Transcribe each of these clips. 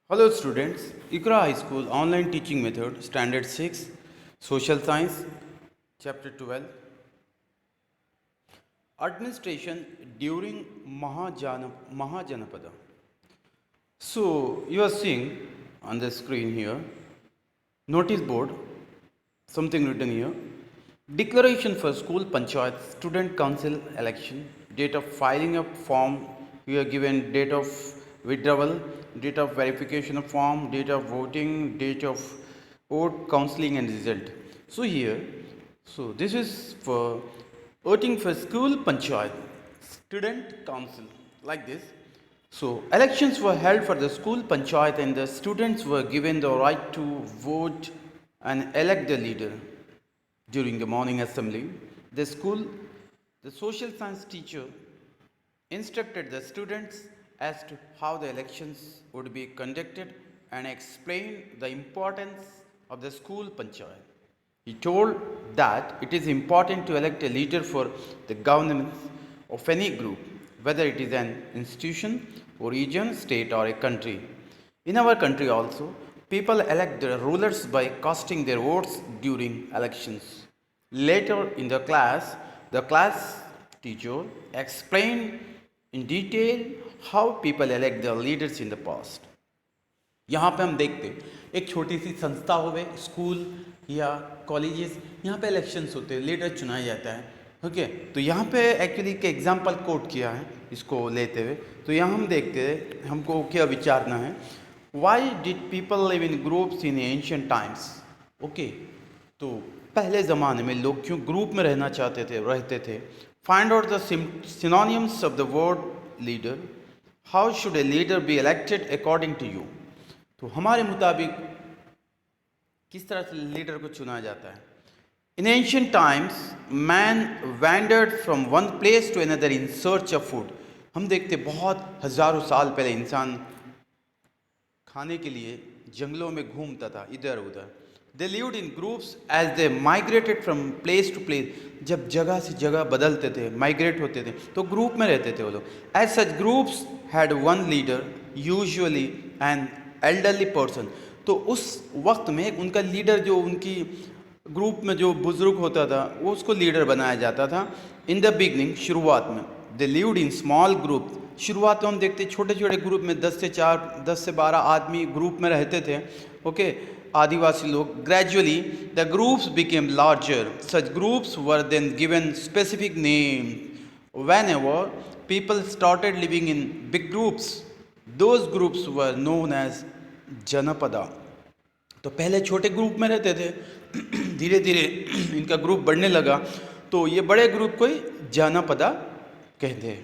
Hello students, Ikra High School online teaching method standard 6 social science chapter 12 administration during Mahajanapada. So you are seeing on the screen here notice board, something written here: declaration for school panchayat student council election, date of filing of form. We are given date of withdrawal, date of verification of form, date of voting, date of vote, counseling and result. So here, so this is for voting for school panchayat student council, like this. So elections were held for the school panchayat and the students were given the right to vote and elect the leader. During the morning assembly, the social science teacher instructed the students as to how the elections would be conducted and explained the importance of the school panchayat. He told that it is important to elect a leader for the governance of any group, whether it is an institution, or region, state, or a country. In our country also, people elect their rulers by casting their votes during elections. Later in the class teacher explained in detail how people elect their leaders in the past. यहाँ पे हम देखते हैं एक छोटी सी संस्था होवे, school या कॉलेजेस, यहाँ पे इलेक्शंस होते हैं, लीडर चुना जाता है. ओके, तो यहाँ पे एक्चुअली एक एग्जांपल कोट किया है इसको लेते हुए. तो यहाँ हम देखते हैं, हमको क्या विचारना है: why did people live in groups in ancient times. Okay, तो पहले ज़माने में लोग क्यों ग्रुप में रहना रहते थे. Find out the synonyms of the word leader. How should a leader be elected according to you. तो हमारे मुताबिक किस तरह से लीडर को चुना जाता है. In ancient times man wandered from one place to another in search of food. हम देखते बहुत हजारों साल पहले इंसान खाने के लिए जंगलों में घूमता था इधर उधर. They lived in groups as they migrated from place to place. जब जगह से जगह बदलते थे, माइग्रेट होते थे, तो ग्रुप में रहते थे वो लोग. As such groups had one leader, usually an elderly person. तो उस वक्त में उनका लीडर, जो उनकी ग्रुप में जो बुजुर्ग होता था, वो उसको लीडर बनाया जाता था. इन द बिगनिंग, शुरुआत में, दे लिव्ड इन स्मॉल ग्रुप. शुरुआत में हम देखते छोटे छोटे ग्रुप में 10 से 12 आदमी ग्रुप में रहते थे. ओके, आदिवासी लोग. Gradually the groups became larger. Such groups were then given specific name. Whenever people started living in big groups, those groups were known as janapada. तो पहले छोटे ग्रुप में रहते थे, धीरे धीरे इनका ग्रुप बढ़ने लगा, तो ये बड़े ग्रुप को ही जनपदा कहते हैं.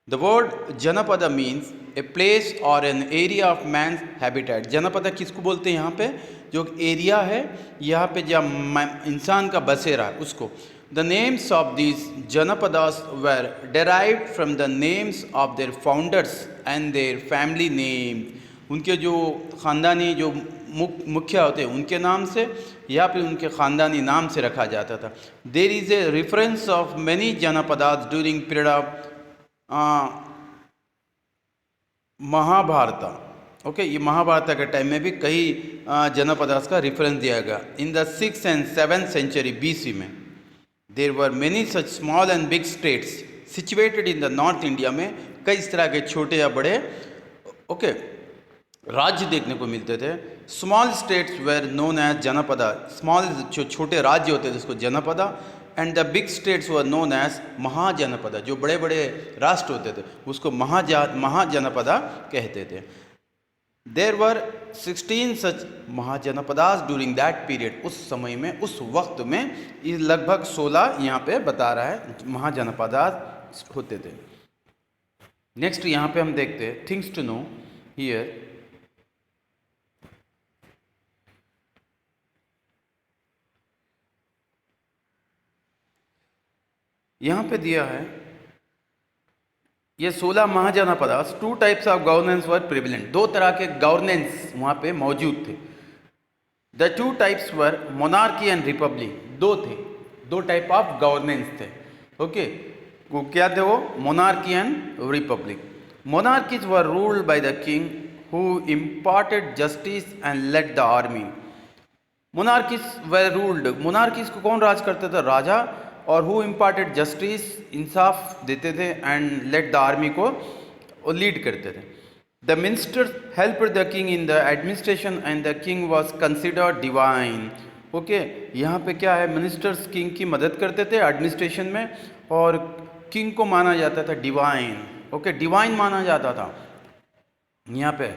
The word janapada means a place और an area of man's habitat. जनपदा किसको बोलते हैं? यहाँ पे जो एरिया है, यहाँ पे जहाँ इंसान का बसेरा है, उसको. The names of these janapadas were derived from the names of their founders and their family name. उनके जो ख़ानदानी जो मुखिया होते हैं उनके नाम से, या फिर उनके ख़ानदानी नाम से रखा जाता था. There is a reference of many janapadas during period of Mahabharata. Okay, ये महाभारत के टाइम में भी कई जनपदास का रेफरेंस दिया गया. In the 6th and 7th century BC में there were many such small and big states situated in the north India में. कई इस तरह के छोटे या बड़े ओके राज्य देखने को मिलते थे. Small states were known as janapada. Small जो छोटे राज्य होते थे उसको जनपदा. And the big states were known as mahajanapada. जो बड़े बड़े राष्ट्र होते थे उसको महाजनपदा कहते थे. देर वर 16 सच महाजनपदास ड्यूरिंग दैट पीरियड. उस समय में, उस वक्त में, ये लगभग 16 यहाँ पे बता रहा है महाजनपदास होते थे. नेक्स्ट यहाँ पे हम देखते हैं थिंग्स टू नो हियर. यहाँ पे दिया है ये 16 mahajanapadas. 2 types of governance were prevalent. 2 तरह के गवर्नेंस वहाँ पे मौजूद थे. The 2 types were monarchy and Republic. 2 थे, 2 टाइप ऑफ गवर्नेंस थे. ओके, वो क्या थे? वो monarchy and Republic. Monarchies were ruled by the king, who imparted justice and led the army. Monarchies were ruled. Monarchies को कौन राज करते थे? राजा. और who imparted justice, इंसाफ देते थे, and led the army को लीड करते थे. The ministers helped the king in the administration and the king was considered divine. Okay यहाँ पे क्या है? मिनिस्टर्स किंग की मदद करते थे एडमिनिस्ट्रेशन में और किंग को माना जाता था डिवाइन. ओके डिवाइन माना जाता था. यहाँ पे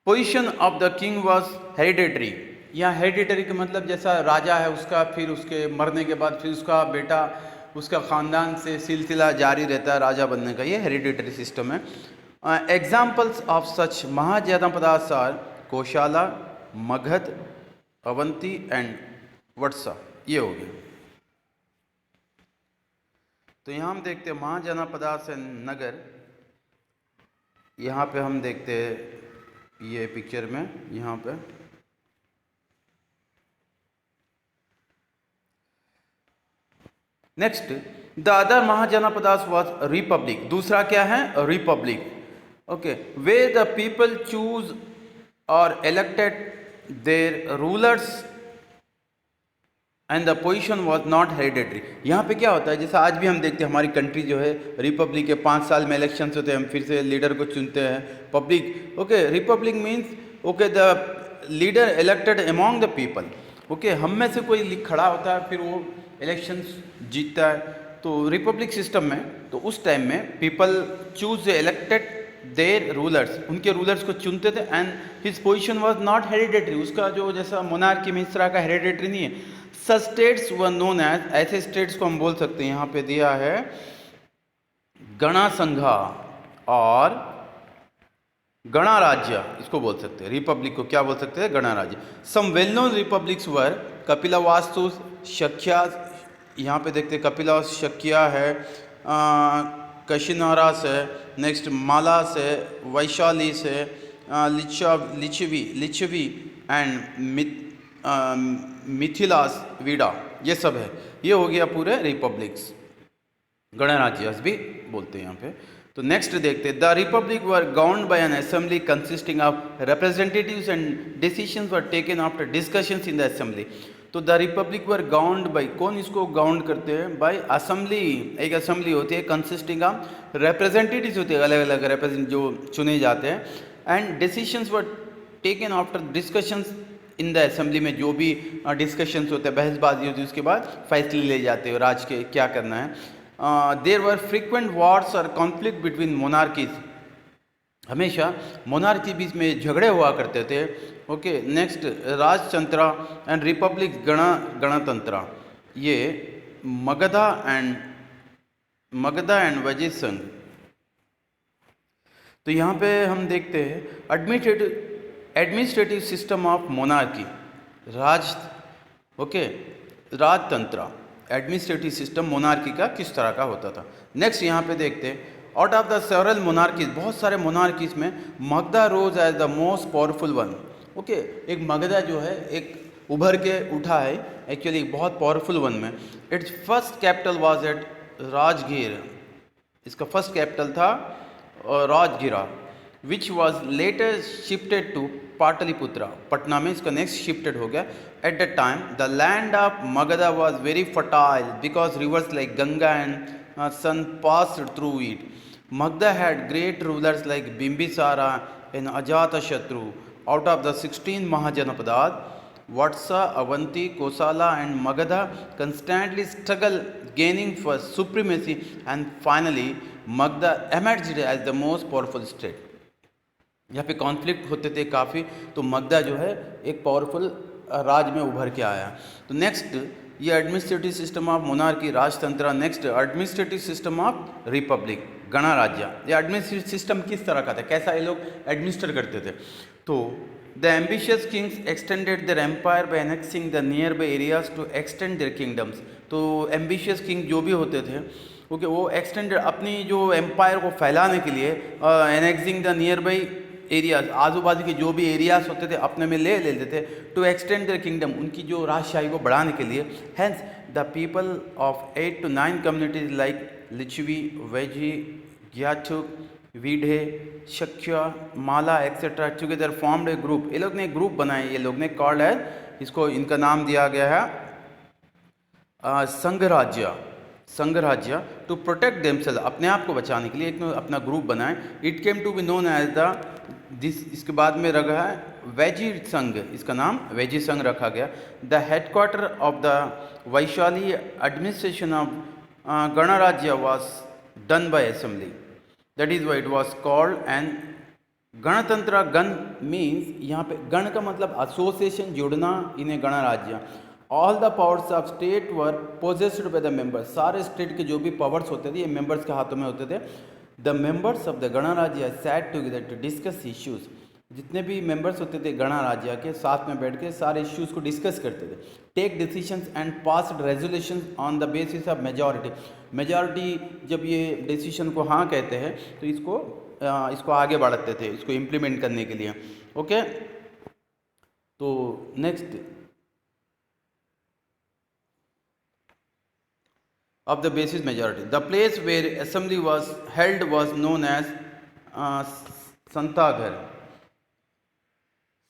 position of the king was hereditary. यहाँ हेरिडेटरी का मतलब जैसा राजा है उसका फिर उसके मरने के बाद फिर उसका बेटा उसका ख़ानदान से सिलसिला जारी रहता है राजा बनने का. ये हेरिडेटरी सिस्टम है. Examples of such mahajanapadas are Koshala, Magadha, Avanti and Vatsa. ये हो गया. तो यहाँ हम देखते हैं महाजनपदास नगर. यहाँ पे हम देखते हैं ये पिक्चर में यहाँ पे next the other mahajanapadas was republic. दूसरा क्या है? Republic. Okay where the people choose और elected their rulers and the position was not hereditary. यहाँ पे क्या होता है? जैसे आज भी हम देखते हैं हमारी कंट्री जो है रिपब्लिक के 5 साल में इलेक्शंस होते हैं, हम फिर से लीडर को चुनते हैं public. Okay Republic means okay the leader elected among the people. Okay हम में से कोई खड़ा होता है फिर वो इलेक्शंस जीतता है. तो रिपब्लिक सिस्टम में तो उस टाइम में people choose elected their rulers, उनके रूलर्स को चुनते थे. And his position was not hereditary. उसका जो जैसा मोनार्की में इस तरह का हेरिडेटरी नहीं है. सच स्टेट्स वर नोन एज, ऐसे स्टेट्स को हम बोल सकते हैं यहाँ पे दिया है गणा संघा और गणराज्य, इसको बोल सकते हैं. रिपब्लिक को क्या बोल सकते हैं? गणराज्य. सम वेल नोन रिपब्लिक्स वर कपिलवास्तु, शक्या. यहाँ पे देखते हैं कपिलवास्तु, शक्या है, कशिनारास है, नेक्स्ट मालास है, वैशालीस है, लिच्छवी एंड मिथिलास वीडा. ये सब है. ये हो गया पूरे रिपब्लिक्स. गणराज्य भी बोलते हैं यहाँ पे. तो नेक्स्ट देखते हैं the republic were governed by an assembly consisting of representatives and decisions were taken after discussions in the assembly. तो the republic were governed by, कौन इसको गवर्न करते हैं? Bye assembly. एक असेंबली होती है कंसिस्टिंग ऑफ रिप्रेजेंटेटिव्स होते हैं, अलग अलग रिप्रेजेंट जो चुने जाते हैं. And decisions were taken after discussions in the assembly. में जो भी डिस्कशंस होते हैं, बहसबाजी होती है, उसके बाद फैसले ले जाते हैं राज के क्या करना है. देयर वर फ्रीक्वेंट वॉर्स और कॉन्फ्लिक्ट बिटवीन मोनार्कीज. हमेशा मोनार्की बीच में झगड़े हुआ करते थे. ओके नेक्स्ट राजतंत्र एंड रिपब्लिक गणतंत्र. ये मगधा एंड वजीर संघ. तो यहाँ पे हम देखते हैं एडमिनिस्ट्रेटिव सिस्टम ऑफ मोनार्की. राजतंत्र एडमिनिस्ट्रेटिव सिस्टम मोनार्की का किस तरह का होता था. नेक्स्ट यहाँ पे देखते हैं out of the several monarchies, बहुत सारे मोनार्कीज में Magadha rose as the most powerful one. Okay एक मगधा जो है एक उभर के उठा है एक्चुअली बहुत पावरफुल वन में. Its first capital was at Rajgir. इसका फर्स्ट कैपिटल था Rajgira, which was later shifted to Pataliputra. Patna में इसका नेक्स्ट शिफ्टेड हो गया. At the time the land of Magadha was very fertile because rivers like Ganga and Son passed through it. Magda had great rulers like Bimbisara and Ajatashatru. Out of the 16 Mahajanapadas, Vatsa, Avanti, Kosala and Magadha constantly struggled gaining for supremacy and finally Magda emerged as the most powerful state. यहाँ पे conflict होते थे काफ़ी, तो मगधा जो है एक powerful राज में उभर के आया. तो नेक्स्ट ये एडमिनिस्ट्रेटिव सिस्टम ऑफ मोनार्की राजतंत्र. Next administrative system of republic गणराज्य. ये एडमिनिस्ट्रेटिव सिस्टम किस तरह का था, कैसा ये लोग एडमिनिस्टर करते थे? तो the ambitious kings extended their empire by annexing the nearby areas to extend their kingdoms. तो एम्बिशियस किंग जो भी होते थे ओके वो एक्सटेंडेड अपनी जो एम्पायर को फैलाने के लिए annexing the nearby areas, आजू बाजू के जो भी एरियाज होते थे अपने में ले लेते थे. टू एक्सटेंड देयर किंगडम, उनकी जो राजशाही को बढ़ाने के लिए. Hence the people of 8 to 9 communities like Lichchhavi, Vajji, ग्याथुक वीढे, Shakya, Malla etcetera together formed a group. ये लोग ने ग्रुप बनाए, ये लोग ने कॉल्ड है, इसको इनका नाम दिया गया है संघराज्य। संघराज्य टू प्रोटेक्ट देमसेल्फ, अपने आप को बचाने के लिए एक अपना ग्रुप बनाए। It came to be known as the this, इसके बाद में रखा है वैजी संघ, इसका नाम वैजी संघ रखा गया। The headquarter of the Vaishali administration of ganarajya was done by assembly, that is why it was called and ganatantra. Gana means यहाँ पे गण का मतलब एसोसिएशन, जुड़ना, इन्हें गणराज्य। All the powers of state were possessed by the members, सारे स्टेट के जो भी पावर्स होते थे ये मेंबर्स के हाथों में होते थे। The members of the ganarajya sat together to discuss issues, जितने भी मेंबर्स होते थे गणराज्य के साथ में बैठ के सारे इश्यूज को डिस्कस करते थे। Take decisions and passed resolutions on the basis of majority, majority जब ये डिसीजन को हाँ कहते हैं तो इसको आगे बढ़ाते थे, इसको इम्प्लीमेंट करने के लिए। ओके, तो next of the basis majority. The place where assembly was held was known as santhagar,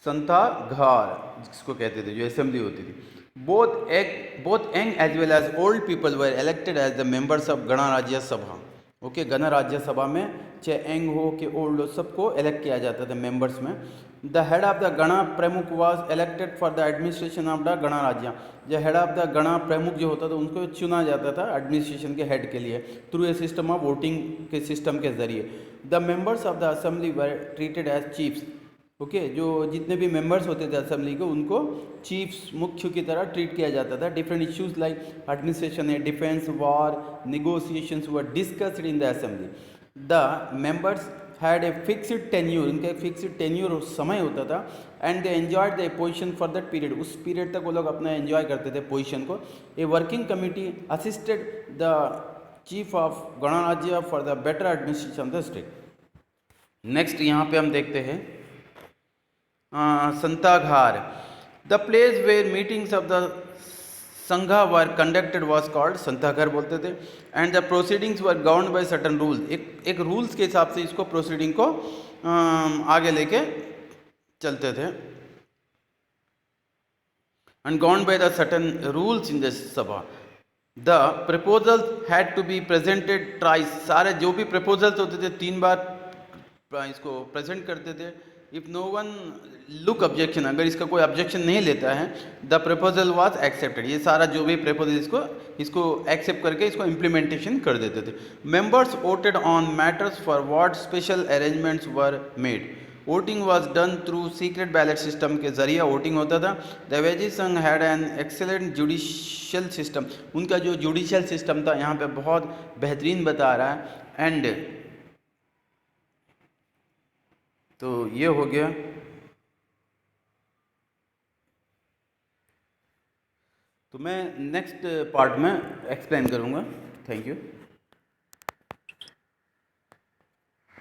santhagar जिसको कहते थे, जो असेंबली होती थी। Both young as well as old people were elected as the members of ganarajya sabha. Okay, गणराज्य सभा में चाहे यंग हो कि ओल्ड हो, सबको इलेक्ट किया जाता था मेंबर्स में। द हेड ऑफ द गण प्रमुख was elected for the administration of the गणराज्य, जो हेड ऑफ द गण प्रमुख जो होता था उनको चुना जाता था एडमिनिस्ट्रेशन के हेड के लिए through a system of voting के सिस्टम के जरिए। The members of the assembly were treated as chiefs. Okay, जो जितने भी मेंबर्स होते थे असेंबली के उनको चीफ्स, मुख्य की तरह ट्रीट किया जाता था। Different issues like administration, defence, war, negotiations were discussed in the assembly. The members had a fixed tenure, उनका एक फिक्स्ड टेन्यूर समय होता था। And they enjoyed the position for that period, उस पीरियड तक वो लोग अपना एंजॉय करते थे पोजीशन को। A working committee assisted the chief of ganarajya for the better administration of the state. Next यहाँ पे हम देखते हैं संताघार। The place where meetings of the sangha were conducted was called, santhagar बोलते थे। And the proceedings were govern by certain rule, एक rules के हिसाब से इसको प्रोसीडिंग को आगे लेके चलते थे। And govern by the certain rules in the sabha. The proposals had to be presented thrice, सारे जो भी प्रपोजल्स होते थे 3 बार इसको प्रेजेंट करते थे। If no one look objection, अगर इसका कोई ऑब्जेक्शन नहीं लेता है, द प्रपोजल वाज एक्सेप्टेड, ये सारा जो भी प्रपोजल इसको एक्सेप्ट करके इसको इम्प्लीमेंटेशन कर देते थे। Members voted on matters for what special arrangements were made. Voting was done through secret ballot system के जरिए वोटिंग होता था। द वैजी संघ had an excellent judicial system, उनका जो जुडिशियल सिस्टम था यहाँ पे बहुत बेहतरीन बता रहा है। एंड तो ये हो गया। तो मैं नेक्स्ट पार्ट में एक्सप्लेन करूँगा। Thank you.